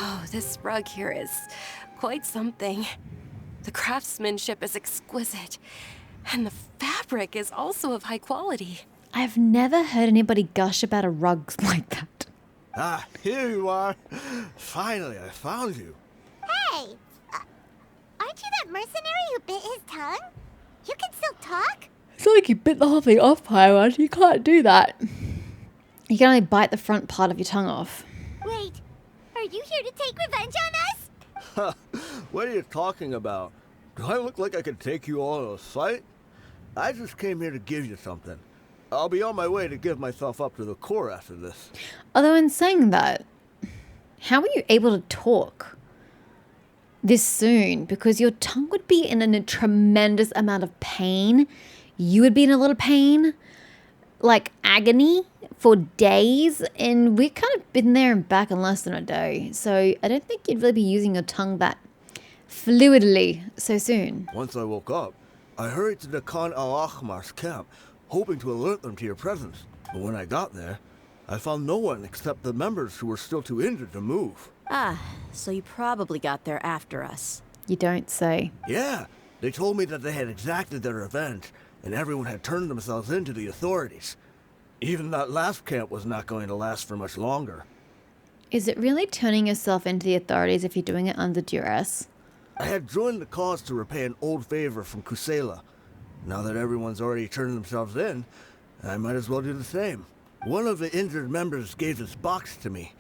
Oh, this rug here is quite something. The craftsmanship is exquisite, and the fabric is also of high quality. I've never heard anybody gush about a rug like that. Ah, here you are. Finally, I found you. Hey! Aren't you that mercenary who bit his tongue? You can still talk? It's not like you bit the whole thing off, Pyron. You can't do that. You can only bite the front part of your tongue off. Wait, are you here to take revenge on us? What are you talking about? Do I look like I could take you all to a fight? I just came here to give you something. I'll be on my way to give myself up to the core after this. Although in saying that, how were you able to talk this soon? Because your tongue would be in a tremendous amount of pain. You would be in a lot of pain, like agony for days. And we've kind of been there and back in less than a day. So I don't think you'd really be using your tongue that fluidly so soon. Once I woke up, I hurried to the Khan al-Ahmar's camp, hoping to alert them to your presence. But when I got there, I found no one except the members who were still too injured to move. Ah, so you probably got there after us. You don't say. Yeah, they told me that they had exacted their revenge, and everyone had turned themselves in to the authorities. Even that last camp was not going to last for much longer. Is it really turning yourself into the authorities if you're doing it under duress? I had joined the cause to repay an old favor from Kusela. Now that everyone's already turned themselves in, I might as well do the same. One of the injured members gave this box to me,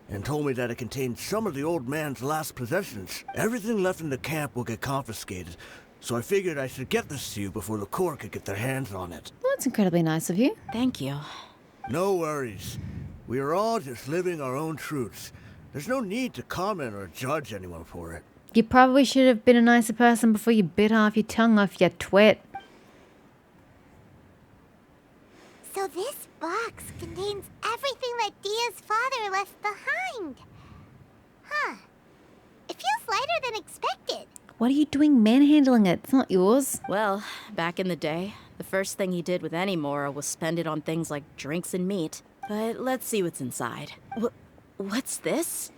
and told me that it contained some of the old man's last possessions. Everything left in the camp will get confiscated, so I figured I should get this to you before the Corps could get their hands on it. Well, that's incredibly nice of you. Thank you. No worries. We are all just living our own truths. There's no need to comment or judge anyone for it. You probably should have been a nicer person before you bit half your tongue off, you twit. So this box contains everything that Dia's father left behind. Huh. It feels lighter than expected. What are you doing manhandling it? It's not yours. Well, back in the day, the first thing he did with any Mora was spend it on things like drinks and meat. But let's see what's inside. What's this?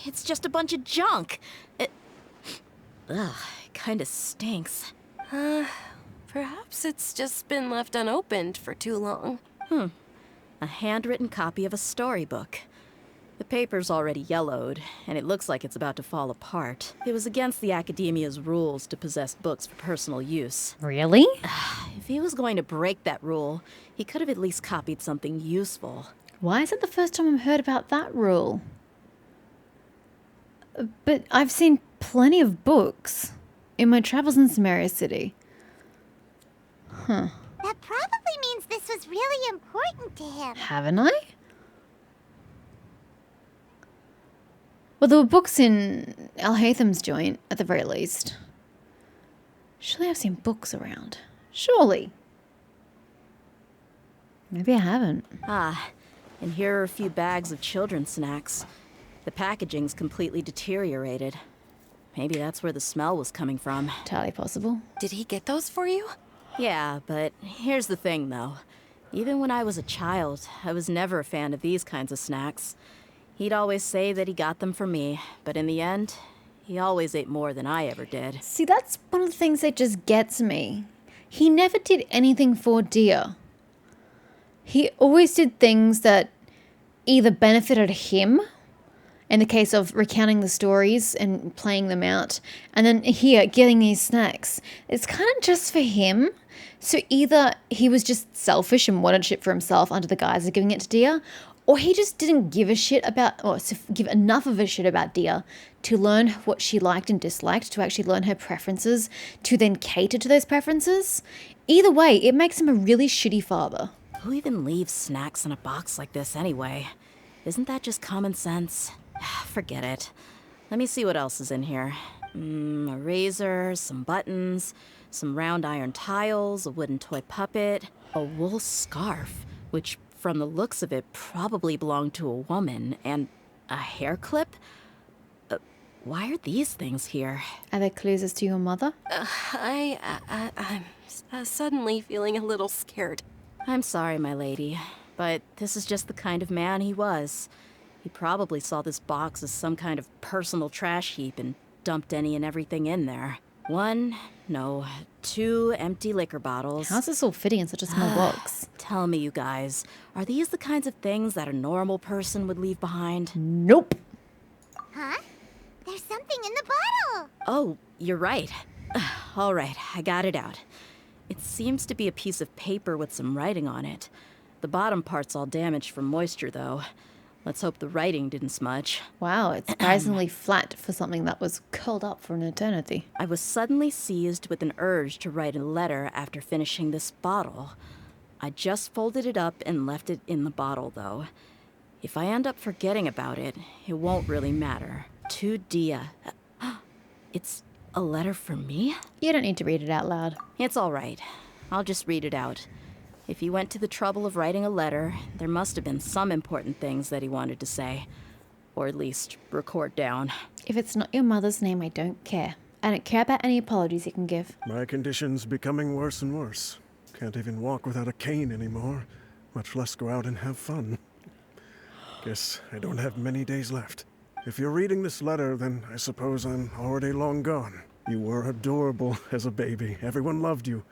It's just a bunch of junk. It kind of stinks. Perhaps it's just been left unopened for too long. A handwritten copy of a storybook. The paper's already yellowed, and it looks like it's about to fall apart. It was against the Academia's rules to possess books for personal use. Really? If he was going to break that rule, he could have at least copied something useful. Why is it the first time I've heard about that rule? But I've seen plenty of books in my travels in Samaria City. That probably means this was really important to him. Haven't I? Well, there were books in Al Haytham's joint, at the very least. Surely I've seen books around. Surely. Maybe I haven't. And here are a few bags of children's snacks. The packaging's completely deteriorated. Maybe that's where the smell was coming from. Entirely possible. Did he get those for you? Yeah, but here's the thing, though. Even when I was a child, I was never a fan of these kinds of snacks. He'd always say that he got them for me, but in the end, he always ate more than I ever did. See, that's one of the things that just gets me. He never did anything for Dia. He always did things that either benefited him, in the case of recounting the stories and playing them out, and then here, getting these snacks. It's kind of just for him. So either he was just selfish and wanted shit for himself under the guise of giving it to Dia, or he just didn't give a shit about, or give enough of a shit about Dia to learn what she liked and disliked, to actually learn her preferences, to then cater to those preferences. Either way, it makes him a really shitty father. Who even leaves snacks in a box like this anyway? Isn't that just common sense? Forget it. Let me see what else is in here. A razor, some buttons, some round iron tiles, a wooden toy puppet, a wool scarf, which from the looks of it probably belonged to a woman, and a hair clip? Why are these things here? Are there clues as to your mother? I'm suddenly feeling a little scared. I'm sorry, my lady, but this is just the kind of man he was. He probably saw this box as some kind of personal trash heap and dumped any and everything in there. 2 empty liquor bottles. How's this all fitting in such a small box? Tell me, you guys, are these the kinds of things that a normal person would leave behind? Nope. Huh? There's something in the bottle! Oh, you're right. All right, I got it out. It seems to be a piece of paper with some writing on it. The bottom part's all damaged from moisture, though. Let's hope the writing didn't smudge. Wow, it's surprisingly flat for something that was curled up for an eternity. I was suddenly seized with an urge to write a letter after finishing this bottle. I just folded it up and left it in the bottle, though. If I end up forgetting about it, it won't really matter. To Dia. It's a letter for me? You don't need to read it out loud. It's all right. I'll just read it out. If he went to the trouble of writing a letter, there must have been some important things that he wanted to say. Or at least record down. If it's not your mother's name, I don't care. I don't care about any apologies you can give. My condition's becoming worse and worse. Can't even walk without a cane anymore, much less go out and have fun. Guess I don't have many days left. If you're reading this letter, then I suppose I'm already long gone. You were adorable as a baby. Everyone loved you.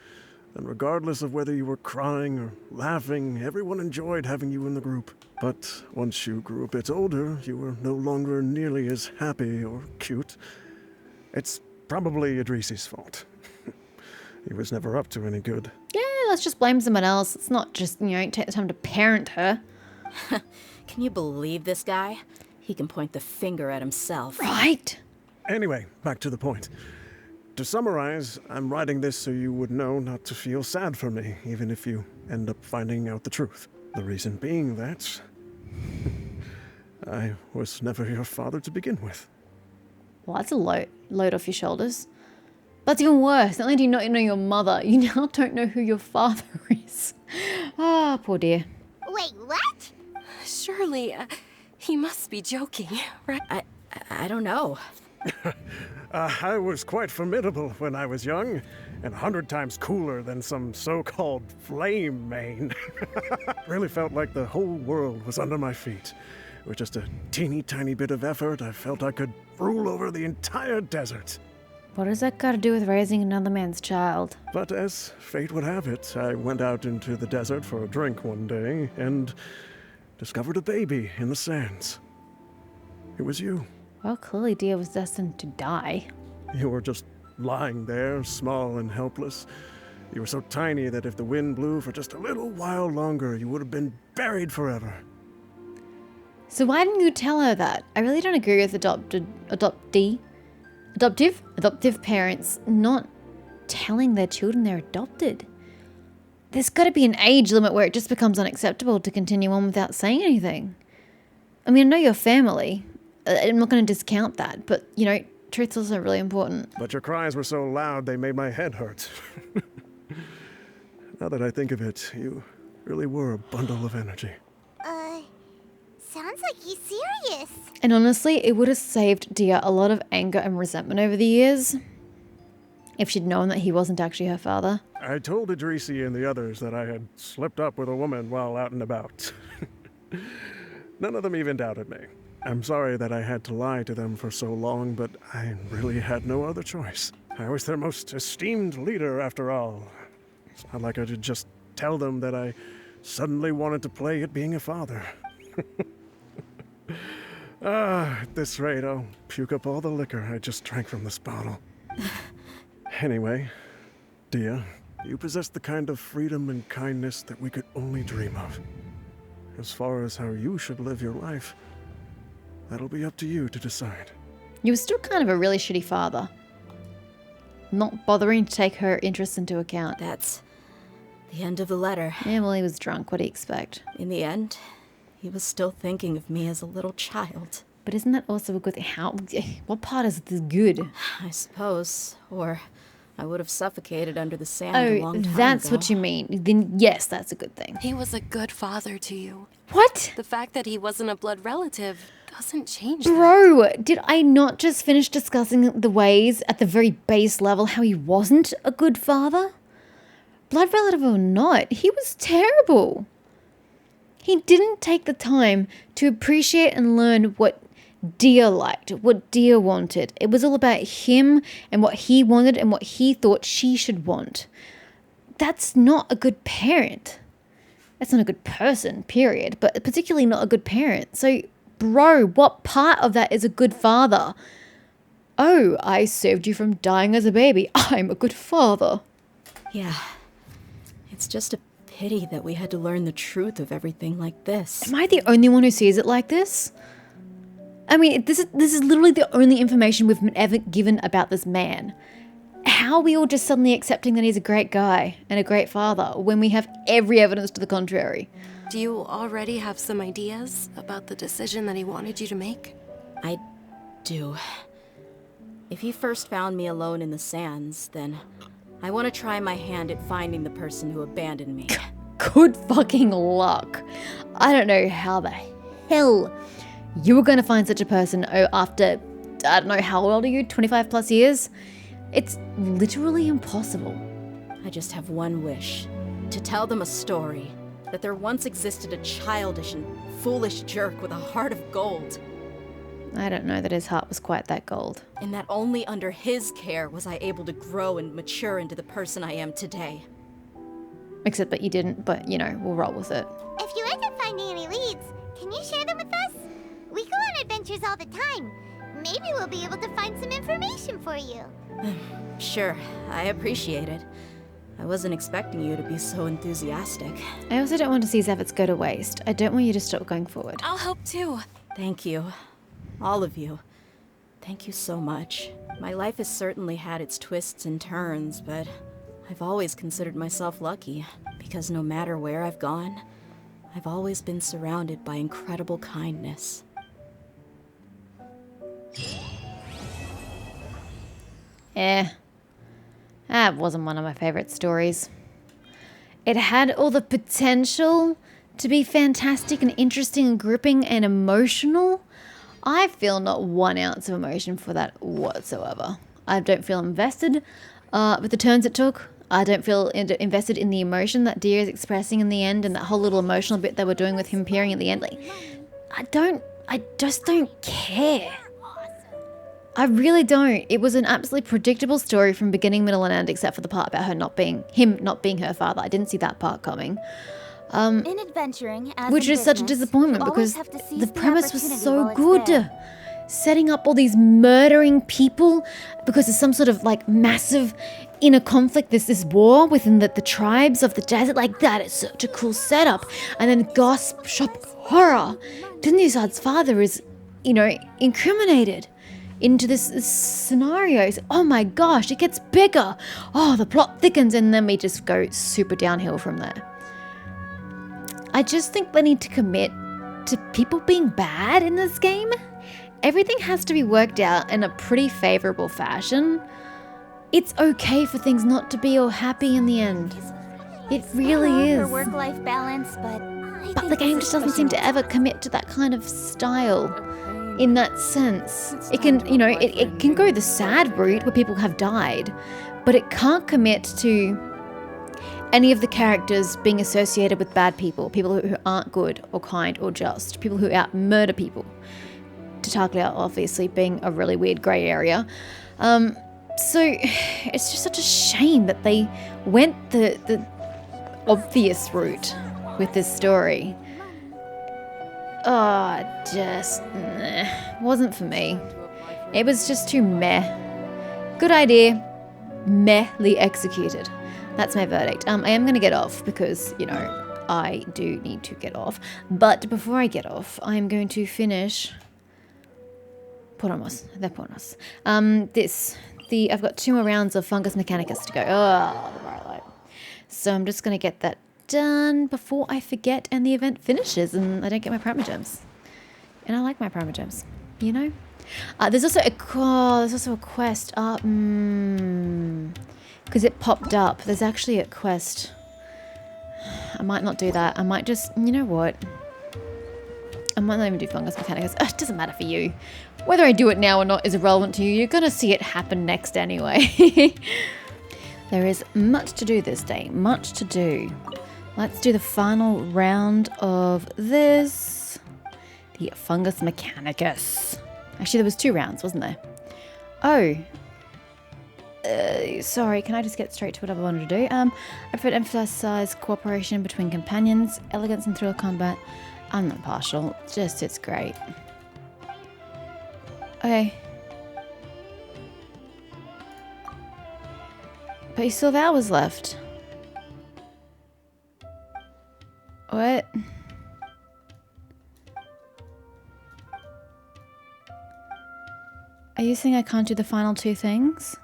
And regardless of whether you were crying or laughing, everyone enjoyed having you in the group. But once you grew a bit older, you were no longer nearly as happy or cute. It's probably Idrisi's fault. He was never up to any good. Yeah, let's just blame someone else. It's not just, take the time to parent her. Can you believe this guy? He can point the finger at himself. Right. Anyway, back to the point. To summarize, I'm writing this so you would know not to feel sad for me, even if you end up finding out the truth. The reason being that I was never your father to begin with. Well, that's a load off your shoulders. That's even worse. Not only do you not know your mother, you now don't know who your father is. Ah, poor dear. Wait, what? Surely, he must be joking, right? I don't know. I was quite formidable when I was young, and 100 times cooler than some so-called flame main. Really felt like the whole world was under my feet. With just a teeny tiny bit of effort, I felt I could rule over the entire desert. What does that got to do with raising another man's child? But as fate would have it, I went out into the desert for a drink one day and discovered a baby in the sands. It was you. Well, clearly Dia was destined to die. You were just lying there, small and helpless. You were so tiny that if the wind blew for just a little while longer, you would have been buried forever. So why didn't you tell her that? I really don't agree with adoptive parents not telling their children they're adopted. There's got to be an age limit where it just becomes unacceptable to continue on without saying anything. I mean, I know your family. I'm not going to discount that, but, truth's also really important. But your cries were so loud they made my head hurt. Now that I think of it, you really were a bundle of energy. Sounds like he's serious. And honestly, it would have saved Dia a lot of anger and resentment over the years if she'd known that he wasn't actually her father. I told Idrisi and the others that I had slipped up with a woman while out and about. None of them even doubted me. I'm sorry that I had to lie to them for so long, but I really had no other choice. I was their most esteemed leader, after all. It's not like I could just tell them that I suddenly wanted to play at being a father. At this rate, I'll puke up all the liquor I just drank from this bottle. Anyway, Dia, you possess the kind of freedom and kindness that we could only dream of. As far as how you should live your life, that'll be up to you to decide. You were still kind of a really shitty father. Not bothering to take her interests into account. That's the end of the letter. Yeah, well, he was drunk. What do you expect? In the end, he was still thinking of me as a little child. But isn't that also a good thing? What part is this good? I suppose. Or I would have suffocated under the sand a long time that's ago. what you mean. Then yes, that's a good thing. He was a good father to you. What? The fact that he wasn't a blood relative doesn't change that. Bro, did I not just finish discussing the ways at the very base level how he wasn't a good father? Blood relative or not, he was terrible. He didn't take the time to appreciate and learn what Dia liked, what Dia wanted. It was all about him and what he wanted and what he thought she should want. That's not a good parent. That's not a good person, period, but particularly not a good parent. So, bro, what part of that is a good father? Oh, I saved you from dying as a baby. I'm a good father. Yeah. It's just a pity that we had to learn the truth of everything like this. Am I the only one who sees it like this? I mean, this is literally the only information we've been ever given about this man. How are we all just suddenly accepting that he's a great guy and a great father when we have every evidence to the contrary? Do you already have some ideas about the decision that he wanted you to make? I do. If he first found me alone in the sands, then I want to try my hand at finding the person who abandoned me. Good fucking luck. I don't know how the hell you were going to find such a person after, I don't know, how old are you? 25 plus years? It's literally impossible. I just have one wish. To tell them a story. That there once existed a childish and foolish jerk with a heart of gold. I don't know that his heart was quite that gold. And that only under his care was I able to grow and mature into the person I am today. Except that you didn't, but, you know, we'll roll with it. If you end up finding any leads, can you share them with us? We go on adventures all the time. Maybe we'll be able to find some information for you. Sure, I appreciate it. I wasn't expecting you to be so enthusiastic. I also don't want to see his efforts go to waste. I don't want you to stop going forward. I'll help too. Thank you. All of you. Thank you so much. My life has certainly had its twists and turns, but I've always considered myself lucky, because no matter where I've gone, I've always been surrounded by incredible kindness. That wasn't one of my favorite stories. It had all the potential to be fantastic and interesting and gripping and emotional. I feel not 1 ounce of emotion for that whatsoever. I don't feel invested with the turns it took. I don't feel invested in the emotion that Dia is expressing in the end and that whole little emotional bit they were doing with him peering at the end. Like, I just don't care. I really don't. It was an absolutely predictable story from beginning, middle, and end, except for the part about him not being her father. I didn't see that part coming. In adventuring, as Which in is such a business, disappointment you always because have to seize the premise was opportunity so while it's good. there. Setting up all these murdering people because there's some sort of like massive inner conflict. There's this war within the tribes of the desert. Like, that is such a cool setup. And then gasp, shock, horror. Dunusard's father is, you know, incriminated into this scenario. It's, oh my gosh, it gets bigger. Oh, the plot thickens, and then we just go super downhill from there. I just think they need to commit to people being bad in this game. Everything has to be worked out in a pretty favorable fashion. It's okay for things not to be all happy in the end. It really For is. work-life balance, but But the game just doesn't seem to ever commit to that kind of style in that sense. It can, you know, it can go the sad route where people have died, but it can't commit to any of the characters being associated with bad people who aren't good or kind or just, people who murder people. Tartaglia obviously being a really weird grey area. So it's just such a shame that they went the obvious route with this story. Wasn't for me. It was just too meh. Good idea, mehly executed. That's my verdict. I am going to get off because, you know, I do need to get off. But before I get off, I'm going to finish... Poramos. I've got 2 more rounds of Fungus Mechanicus to go. Oh, the bright light. So I'm just going to get that done before I forget and the event finishes and I don't get my Primer Gems. And I like my Primer Gems, you know? There's also a quest. Because it popped up. There's actually a quest. I might not do that. I might just, you know what? I might not even do Fungus Mechanicus. It doesn't matter for you. Whether I do it now or not is irrelevant to you. You're going to see it happen next anyway. There is much to do this day. Much to do. Let's do the final round of this. The Fungus Mechanicus. Actually, there was 2 rounds, wasn't there? Oh. Sorry, can I just get straight to what I wanted to do? I prefer to emphasize cooperation between companions, elegance and thrill combat. I'm not partial, just it's great. Okay. But you still have hours left. What? Are you saying I can't do the final 2 things?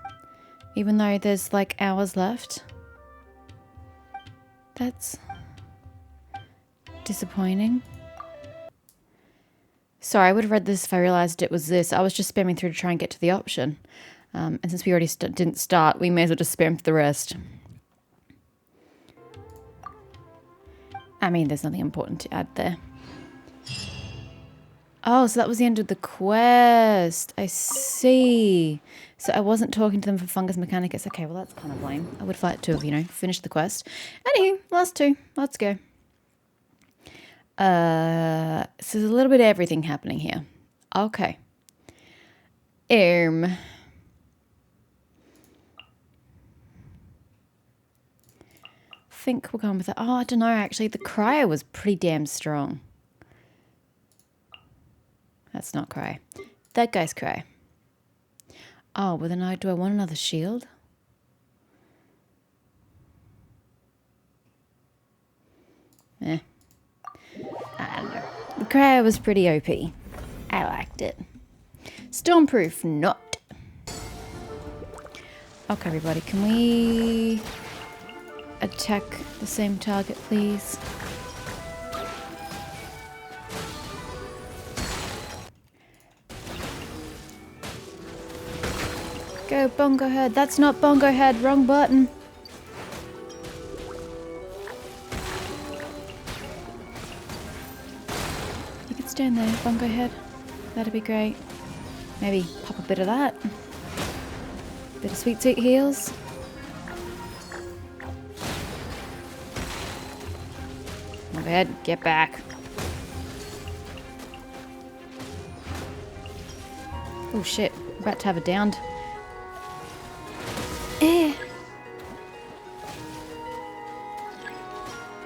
Even though there's like hours left? That's disappointing. Sorry, I would have read this if I realized it was this. I was just spamming through to try and get to the option. And since we already didn't start, we may as well just spam through the rest. I mean, there's nothing important to add there. Oh, so that was the end of the quest. I see. So I wasn't talking to them for Fungus Mechanicus. Okay, well, that's kind of lame. I would like to have, you know, finished the quest. Anywho, last 2. Let's go. So there's a little bit of everything happening here. Okay. I think we're going with that. Oh, I don't know, actually. The cryo was pretty damn strong. That's not cry. That guy's cry. Oh, well then do I want another shield? I don't know. The cryo was pretty OP. I liked it. Stormproof, not. Okay, everybody, can we attack the same target, please? Go, Bongo Head. That's not Bongo Head. Wrong button. You could stand there, Bongo Head. That'd be great. Maybe pop a bit of that. Bit of sweet heals. Bongo Head, get back. Oh shit, we're about to have a downed.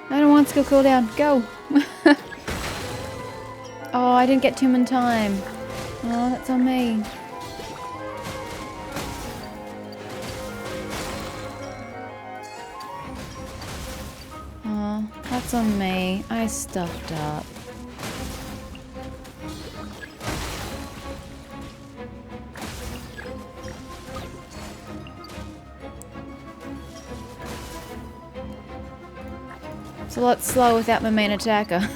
I don't want skill cooldown. Go. Oh, I didn't get to him in time. Oh, that's on me. Oh, that's on me. I stuffed up. It's a lot slower without my main attacker.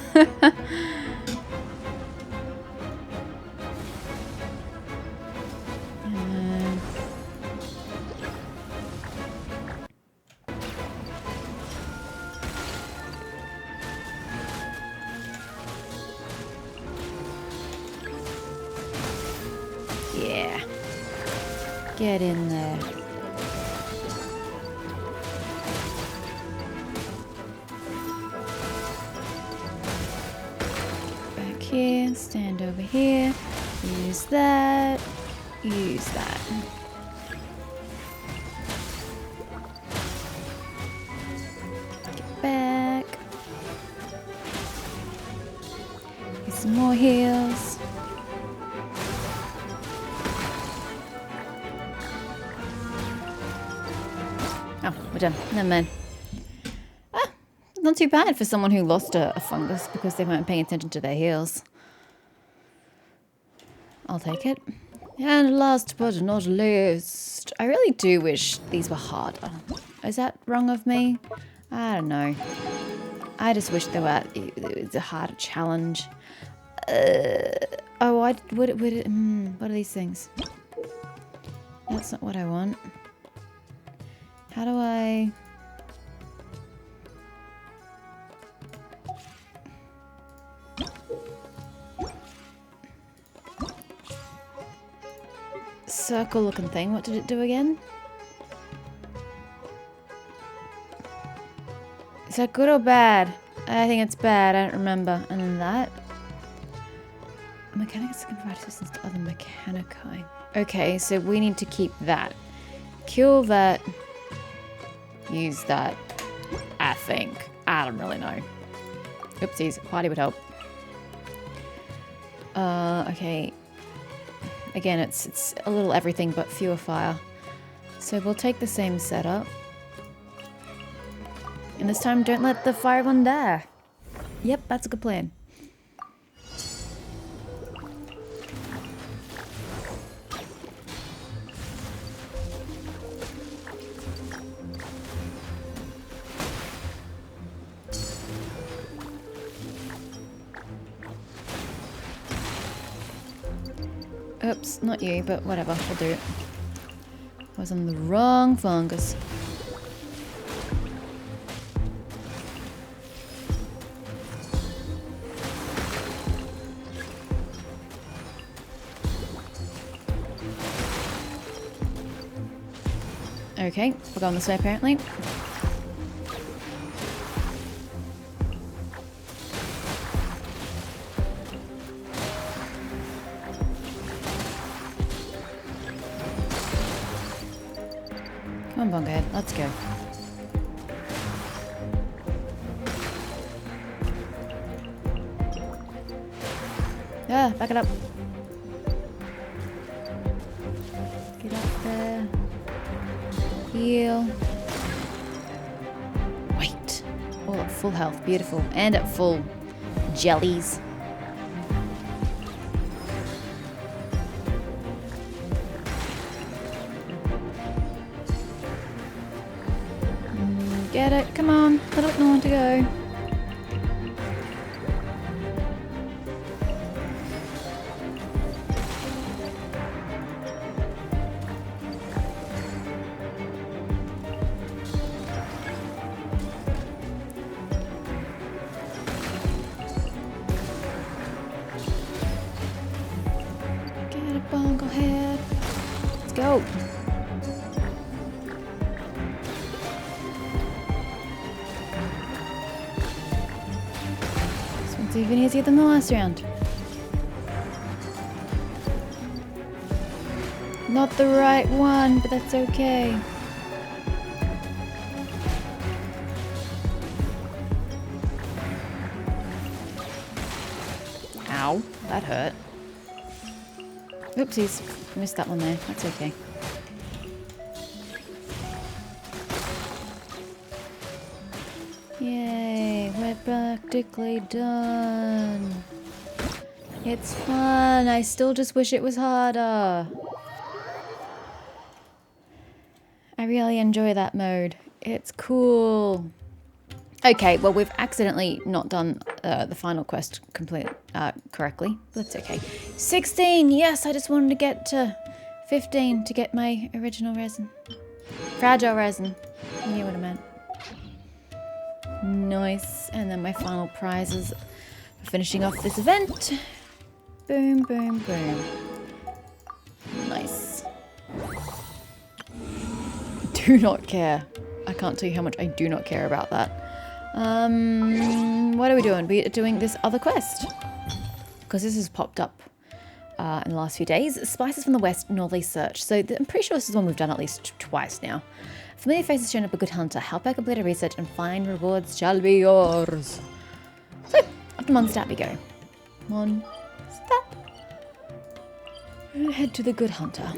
Yeah. Get in there. Here, stand over here, use that, use that. Get back. Get some more heals. Oh, we're done. Never mind. Not too bad for someone who lost a fungus because they weren't paying attention to their heals. I'll take it. And last but not least, I really do wish these were harder. Is that wrong of me? I don't know. I just wish it was a harder challenge. What are these things? That's not what I want. How do I... circle looking thing. What did it do again? Is that good or bad? I think it's bad. I don't remember. And then that. Mechanics can provide assistance to other mechanici. Okay, so we need to keep that. Kill that. Use that. I think. I don't really know. Oopsies. Party would help. Okay. Again, it's a little everything but fewer fire. So we'll take the same setup. And this time, don't let the fire one die. Yep, that's a good plan. Oops, not you, but whatever, we'll do it. I was on the wrong fungus. Okay, we're going this way apparently. Come on, Bunkerhead, let's go. Ah, back it up. Get up there. Heal. Wait. Oh, at full health. Beautiful. And at full jellies. Get it. Come on. I don't know where to go. Get it, Bunkerhead. Let's go. It's even easier than the last round. Not the right one, but that's okay. Ow, that hurt. Oopsies, missed that one there. That's okay. Yay, we're practically done. It's fun. I still just wish it was harder. I really enjoy that mode. It's cool. Okay, well, we've accidentally not done the final quest correctly. That's okay. 16! Yes, I just wanted to get to 15 to get my original resin. Fragile resin. You knew what I meant. Nice. And then my final prizes for finishing off this event. Boom, boom, boom. Nice. Do not care. I can't tell you how much I do not care about that. What are we doing? We're doing this other quest. Because this has popped up in the last few days. Spices from the West, Northerly Search. So I'm pretty sure this is one we've done at least twice now. Familiar faces shown up a good hunter. Help her complete a research and find rewards shall be yours. So, up to Mondstadt we go. Mondstadt. Head to the good hunter.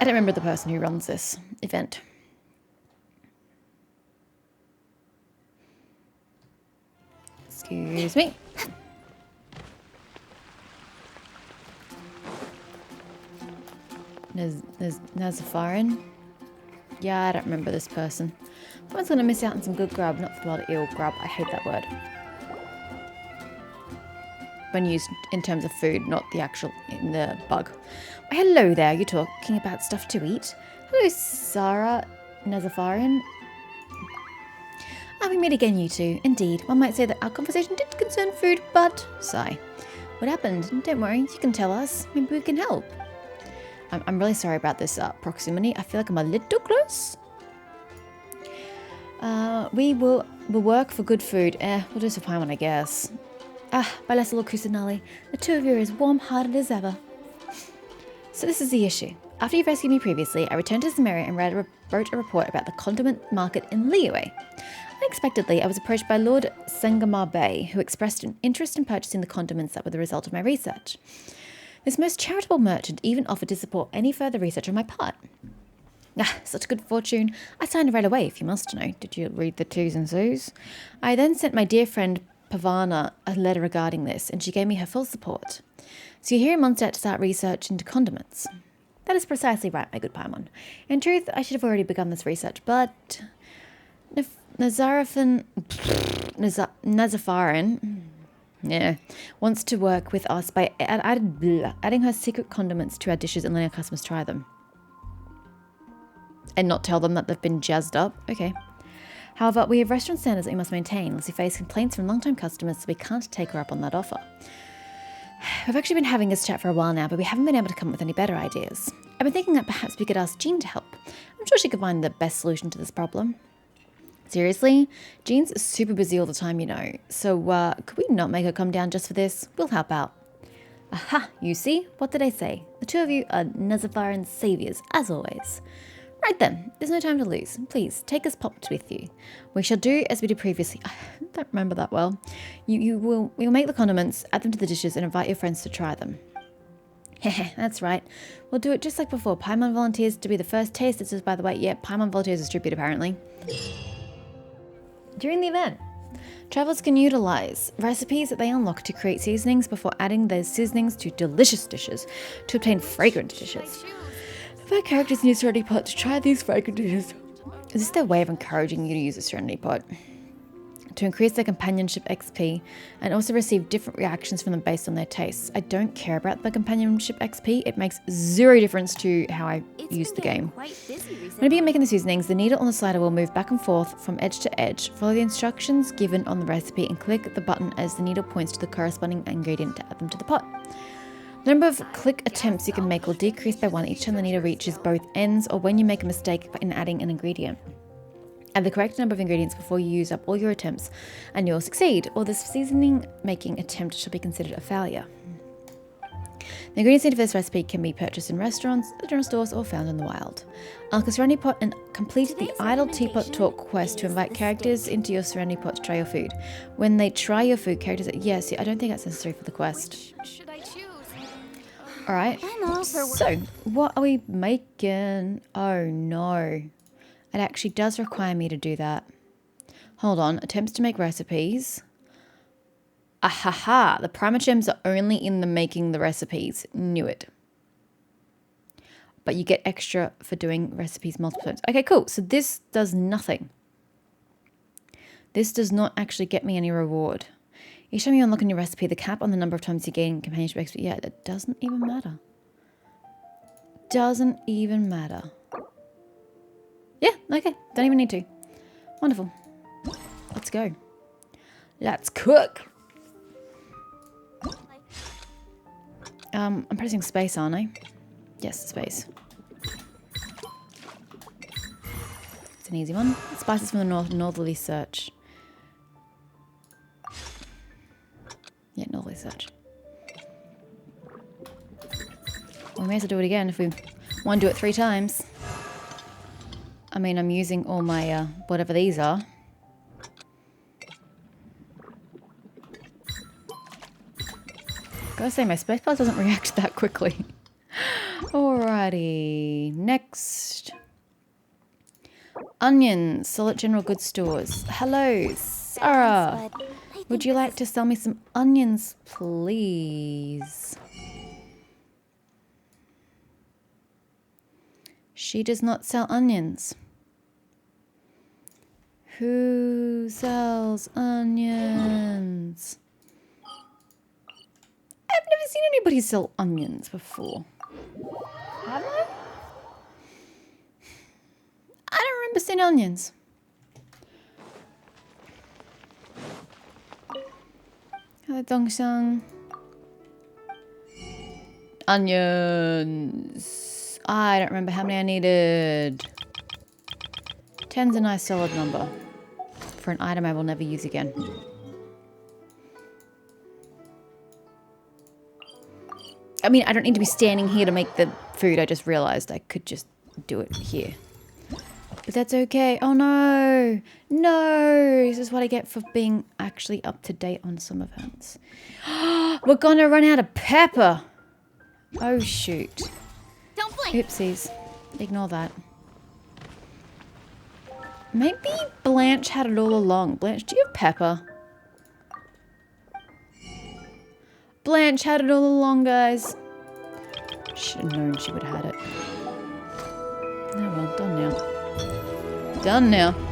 I don't remember the person who runs this event. Excuse me. There's Nazafarin. Yeah, I don't remember this person. Someone's gonna miss out on some good grub, not the word eel grub. I hate that word. When used in terms of food, not the actual in the bug. Well, hello there. You're talking about stuff to eat. Hello, Sarah Nazafarin. We meet again, you two. Indeed, one might say that our conversation did concern food, but sigh. What happened? Don't worry, you can tell us. Maybe we can help. I'm really sorry about this proximity. I feel like I'm a little close. We'll work for good food. We'll do some Paimon, I guess. By less little Kusanali, the two of you are as warm-hearted as ever. So this is the issue. After you rescued me previously, I returned to Samaria and wrote a report about the condiment market in Liyue. Unexpectedly, I was approached by Lord Sengamar Bey, who expressed an interest in purchasing the condiments that were the result of my research. This most charitable merchant even offered to support any further research on my part. Such good fortune. I signed right away, if you must know. Did you read the T's and C's? I then sent my dear friend Pavana a letter regarding this, and she gave me her full support. So you're here in Mondstadt to start research into condiments. That is precisely right, my good Paimon. In truth, I should have already begun this research, but Nazafaran wants to work with us by adding her secret condiments to our dishes and letting our customers try them. And not tell them that they've been jazzed up? Okay. However, we have restaurant standards that we must maintain, lest we face complaints from long-time customers, so we can't take her up on that offer. We've actually been having this chat for a while now, but we haven't been able to come up with any better ideas. I've been thinking that perhaps we could ask Jean to help. I'm sure she could find the best solution to this problem. Seriously? Jean's super busy all the time, you know. So, could we not make her come down just for this? We'll help out. Aha, you see? What did I say? The two of you are Nazafaran's saviors, as always. Right then, there's no time to lose. Please, take us popped with you. We shall do as we did previously. I don't remember that well. We'll make the condiments, add them to the dishes, and invite your friends to try them. Heh, that's right. We'll do it just like before. Paimon volunteers to be the first tasters, by the way. Yeah, Paimon volunteers as tribute, apparently. During the event, travelers can utilize recipes that they unlock to create seasonings before adding those seasonings to delicious dishes to obtain fragrant dishes. Our characters in your Serenity Pot to try these fragrant dishes. Is this their way of encouraging you to use a Serenity Pot? To increase their companionship XP and also receive different reactions from them based on their tastes. I don't care about the companionship XP. It makes zero difference to how I use the game. When you begin making the seasonings, the needle on the slider will move back and forth from edge to edge. Follow the instructions given on the recipe and click the button as the needle points to the corresponding ingredient to add them to the pot. The number of click attempts you can make will decrease by 1 each time the needle reaches both ends or when you make a mistake in adding an ingredient. Add the correct number of ingredients before you use up all your attempts and you'll succeed, or the seasoning making attempt shall be considered a failure. The ingredients needed for this recipe can be purchased in restaurants, general stores, or found in the wild. Unlock a Serenity Pot and complete the Idle Teapot Talk quest to invite characters into your Serenity Pot to try your food. When they try your food, characters... Yes, I don't think that's necessary for the quest. Should I choose? Alright, so what are we making? Oh no. It actually does require me to do that. Hold on, attempts to make recipes. Ahaha, the primer gems are only in the making the recipes. Knew it. But you get extra for doing recipes multiple times. Okay, cool. So this does nothing. This does not actually get me any reward. Each time you unlock a new recipe, the cap on the number of times you gain companionship XP. Yeah, it doesn't even matter. Doesn't even matter. Yeah, okay. Don't even need to. Wonderful. Let's go. Let's cook. I'm pressing space, aren't I? Yes, space. It's an easy one. Spices from the northerly search. Yeah, northerly search. We may as well do it again if we want to do it 3 times. I mean, I'm using all my, whatever these are. Gotta say, my spacebar doesn't react that quickly. Alrighty, next. Onions, sold at general goods stores. Hello, Sarah. Would you like to sell me some onions, please? She does not sell onions. Who sells onions? I've never seen anybody sell onions before. Have I? I don't remember seeing onions. Onions. I don't remember how many I needed. 10's a nice solid number. for an item I will never use again. I mean, I don't need to be standing here to make the food. I just realized I could just do it here. But that's okay. Oh no! No! This is what I get for being actually up to date on some events. We're gonna run out of pepper! Oh shoot. Don't blink. Oopsies. Ignore that. Maybe Blanche had it all along. Blanche, do you have pepper? Blanche had it all along, guys. Should have known she would have had it. Oh well, done now. Done now.